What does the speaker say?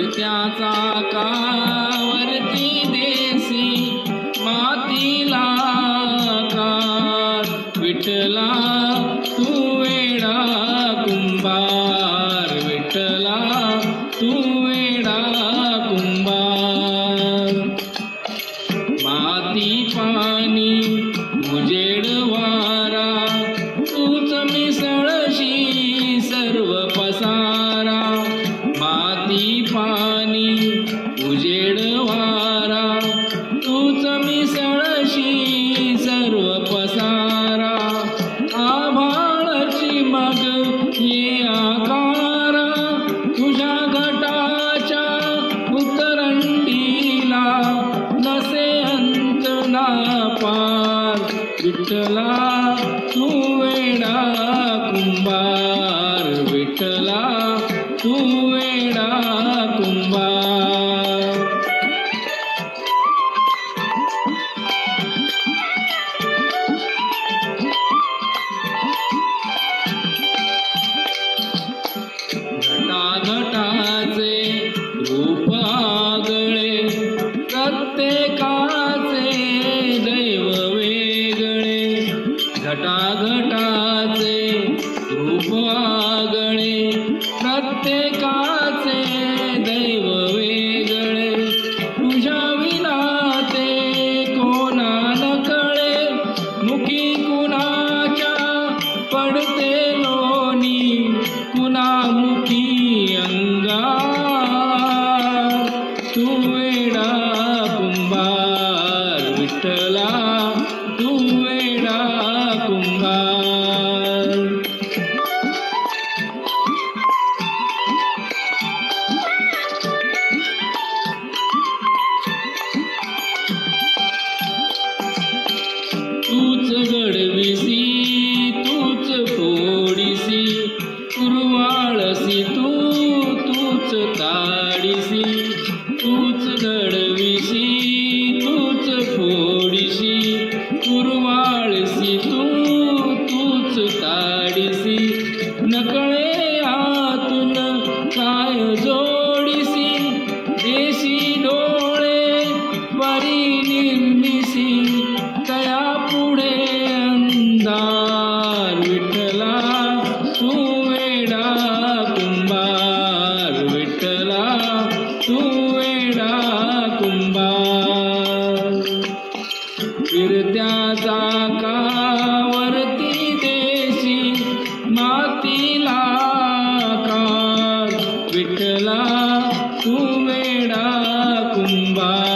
फिरत्या चाकावरती देसी मातीला आकार. विठ्ठला तू वेडा कुंभार, विठ्ठला तू वेडा कुंभार. माती पाणी उजेड वारा तूच मिसळशी सर्व पसारा. माती पाणी उजेड वारा तूच मिसळशी सर्व पसारा. आभाळाची मग ये आकारा तुझ्या घटाच्या उतरंडीला नसे अंत ना पार. विठ्ठला तू वेडा कुंभार, विठ्ठला तू वेडा कुंभार. घटाघटाचे रूप आगळे प्रत्येकाचे दैव वेगळे. घटाघटाचे रूप आगळे प्रत्येकाचे दैव वेगळे. तुझ्या विना ते कोणा न कळे मुखी कुणाच्या पडते लोणी कुणामुखी अंगार. तू वेडा कुंभार, विठ्ठला तू वेडा कुंभार. तूच घडविसी तूच फोडिसी कुरवाळसी तूच ताडिसी. तूच घडविसी तूच फोडिसी कुरवाळसी तूच ताडिसी. नकळे आतून काय जोडिसी देशी डोळे परी निर्मिसी तया पुढे अंधार. विठ्ठला तू वेडा कुंभार, विठ्ठला तू वेडा कुंभार. फिरत्या चाकावरती देशी मातीला आकार. विठ्ठला तू वेडा कुंभार.